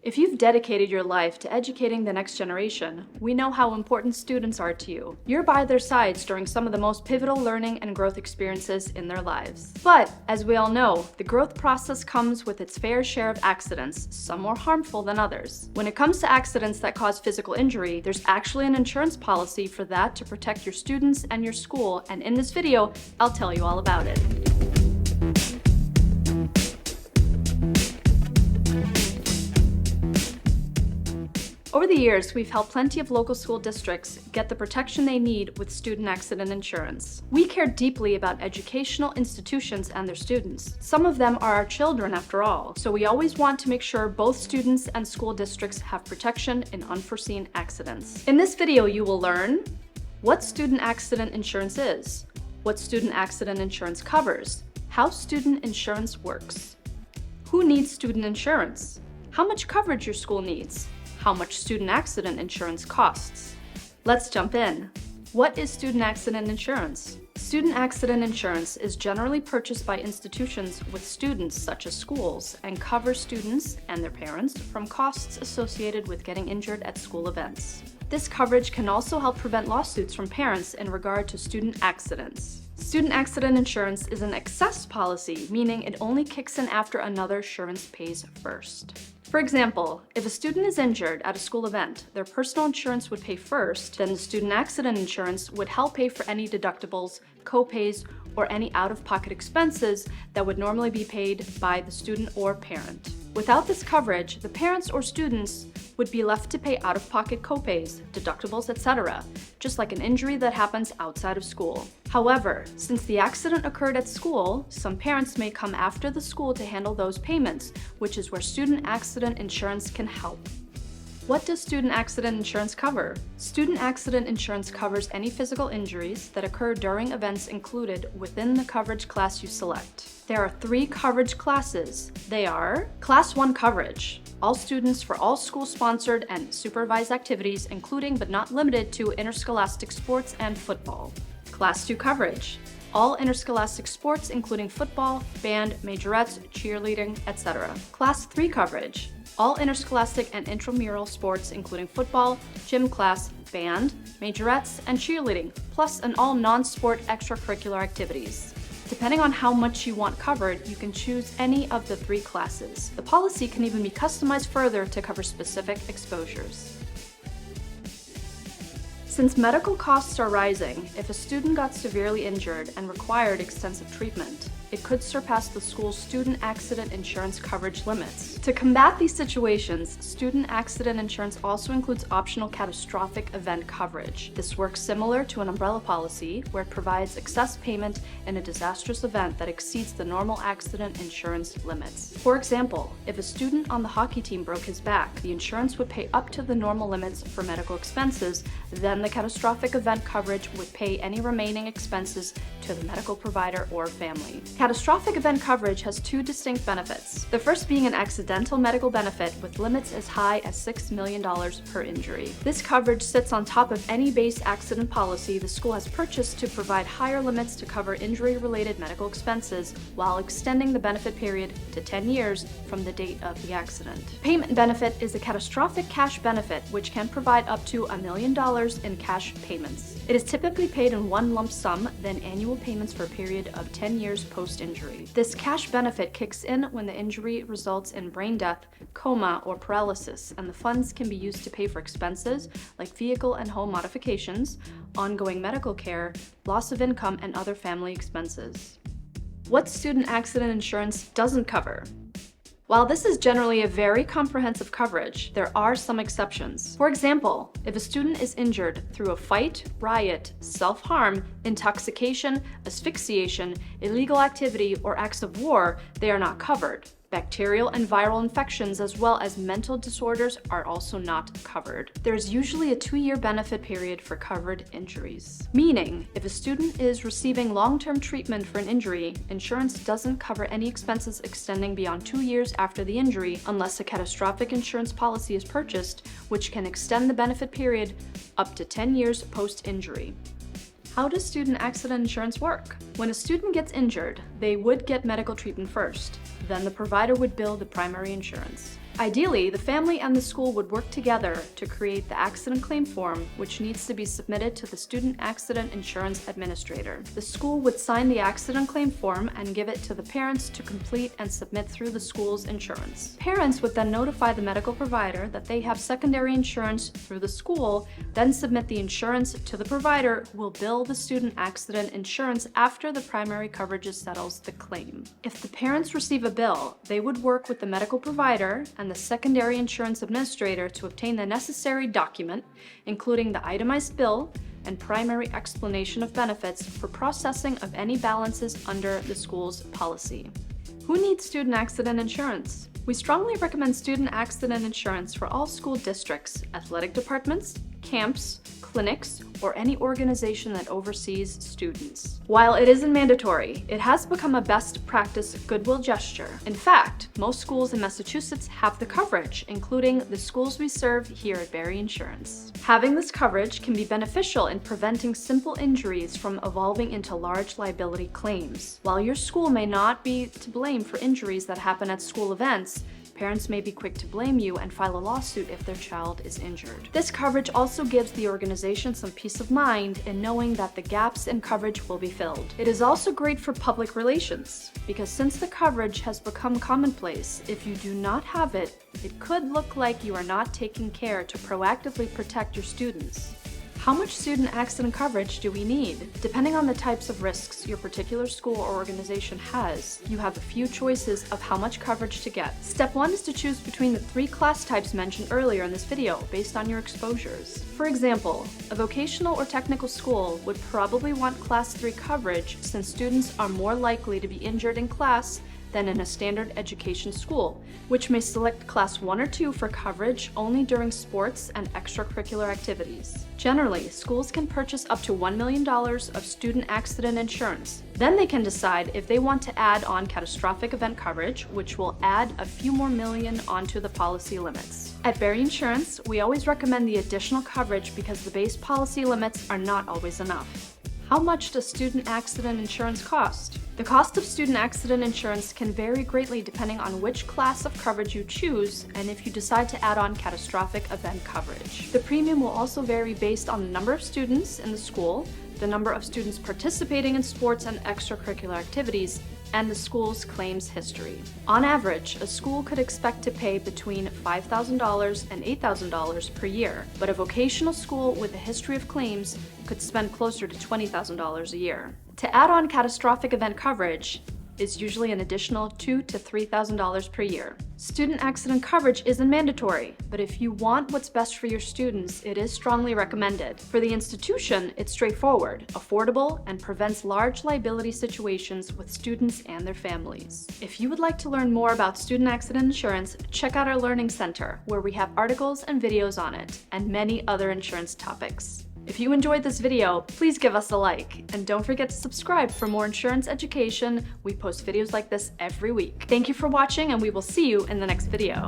If you've dedicated your life to educating the next generation, we know how important students are to you. You're by their sides during some of the most pivotal learning and growth experiences in their lives. But, as we all know, the growth process comes with its fair share of accidents, some more harmful than others. When it comes to accidents that cause physical injury, there's actually an insurance policy for that to protect your students and your school, and in this video, I'll tell you all about it. Over the years, we've helped plenty of local school districts get the protection they need with student accident insurance. We care deeply about educational institutions and their students. Some of them are our children after all, so we always want to make sure both students and school districts have protection in unforeseen accidents. In this video, you will learn what student accident insurance is, what student accident insurance covers, how student insurance works, who needs student insurance, how much coverage your school needs, how much student accident insurance costs. Let's jump in. What is student accident insurance? Student accident insurance is generally purchased by institutions with students, such as schools, and covers students and their parents from costs associated with getting injured at school events. This coverage can also help prevent lawsuits from parents in regard to student accidents. Student accident insurance is an excess policy, meaning it only kicks in after another insurance pays first. For example, if a student is injured at a school event, their personal insurance would pay first, then the student accident insurance would help pay for any deductibles, co-pays, or any out-of-pocket expenses that would normally be paid by the student or parent. Without this coverage, the parents or students would be left to pay out-of-pocket co-pays, deductibles, etc., just like an injury that happens outside of school. However, since the accident occurred at school, some parents may come after the school to handle those payments, which is where student accident insurance can help. What does student accident insurance cover? Student accident insurance covers any physical injuries that occur during events included within the coverage class you select. There are 3 coverage classes. They are Class 1 coverage, all students for all school-sponsored and supervised activities, including but not limited to interscholastic sports and football. Class 2 coverage, all interscholastic sports including football, band, majorettes, cheerleading, etc. Class 3 coverage, all interscholastic and intramural sports including football, gym class, band, majorettes, and cheerleading, plus an all non-sport extracurricular activities. Depending on how much you want covered, you can choose any of the 3 classes. The policy can even be customized further to cover specific exposures. Since medical costs are rising, if a student got severely injured and required extensive treatment, it could surpass the school's student accident insurance coverage limits. To combat these situations, student accident insurance also includes optional catastrophic event coverage. This works similar to an umbrella policy, where it provides excess payment in a disastrous event that exceeds the normal accident insurance limits. For example, if a student on the hockey team broke his back, the insurance would pay up to the normal limits for medical expenses, then the catastrophic event coverage would pay any remaining expenses to the medical provider or family. Catastrophic event coverage has 2 distinct benefits. The first being an accidental medical benefit with limits as high as $6 million per injury. This coverage sits on top of any base accident policy the school has purchased to provide higher limits to cover injury-related medical expenses while extending the benefit period to 10 years from the date of the accident. Payment benefit is a catastrophic cash benefit which can provide up to $1 million in cash payments. It is typically paid in one lump sum, then annual payments for a period of 10 years post-injury. This cash benefit kicks in when the injury results in brain death, coma, or paralysis, and the funds can be used to pay for expenses like vehicle and home modifications, ongoing medical care, loss of income, and other family expenses. What student accident insurance doesn't cover? While this is generally a very comprehensive coverage, there are some exceptions. For example, if a student is injured through a fight, riot, self-harm, intoxication, asphyxiation, illegal activity, or acts of war, they are not covered. Bacterial and viral infections as well as mental disorders are also not covered. There is usually a 2-year benefit period for covered injuries. Meaning, if a student is receiving long-term treatment for an injury, insurance doesn't cover any expenses extending beyond 2 years after the injury unless a catastrophic insurance policy is purchased, which can extend the benefit period up to 10 years post-injury. How does student accident insurance work? When a student gets injured, they would get medical treatment first. Then the provider would bill the primary insurance. Ideally, the family and the school would work together to create the accident claim form, which needs to be submitted to the Student Accident Insurance Administrator. The school would sign the accident claim form and give it to the parents to complete and submit through the school's insurance. Parents would then notify the medical provider that they have secondary insurance through the school, then submit the insurance to the provider, who will bill the student accident insurance after the primary coverage settles the claim. If the parents receive a bill, they would work with the medical provider and the secondary insurance administrator to obtain the necessary document, including the itemized bill and primary explanation of benefits for processing of any balances under the school's policy. Who needs student accident insurance? We strongly recommend student accident insurance for all school districts, athletic departments, camps, clinics, or any organization that oversees students. While it isn't mandatory, it has become a best practice goodwill gesture. In fact, most schools in Massachusetts have the coverage, including the schools we serve here at Berry Insurance. Having this coverage can be beneficial in preventing simple injuries from evolving into large liability claims. While your school may not be to blame for injuries that happen at school events, parents may be quick to blame you and file a lawsuit if their child is injured. This coverage also gives the organization some peace of mind in knowing that the gaps in coverage will be filled. It is also great for public relations, because since the coverage has become commonplace, if you do not have it, it could look like you are not taking care to proactively protect your students. How much student accident coverage do we need? Depending on the types of risks your particular school or organization has, you have a few choices of how much coverage to get. Step 1 is to choose between the 3 class types mentioned earlier in this video based on your exposures. For example, a vocational or technical school would probably want Class 3 coverage since students are more likely to be injured in class than in a standard education school, which may select Class 1 or 2 for coverage only during sports and extracurricular activities. Generally, schools can purchase up to $1 million of student accident insurance. Then they can decide if they want to add on catastrophic event coverage, which will add a few more million onto the policy limits. At Berry Insurance, we always recommend the additional coverage because the base policy limits are not always enough. How much does student accident insurance cost? The cost of student accident insurance can vary greatly depending on which class of coverage you choose and if you decide to add on catastrophic event coverage. The premium will also vary based on the number of students in the school, the number of students participating in sports and extracurricular activities, and the school's claims history. On average, a school could expect to pay between $5,000 and $8,000 per year, but a vocational school with a history of claims could spend closer to $20,000 a year. To add on catastrophic event coverage is usually an additional $2,000 to $3,000 per year. Student accident coverage isn't mandatory, but if you want what's best for your students, it is strongly recommended. For the institution, it's straightforward, affordable, and prevents large liability situations with students and their families. If you would like to learn more about student accident insurance, check out our Learning Center, where we have articles and videos on it, and many other insurance topics. If you enjoyed this video, please give us a like, and don't forget to subscribe for more insurance education. We post videos like this every week. Thank you for watching, and we will see you in the next video.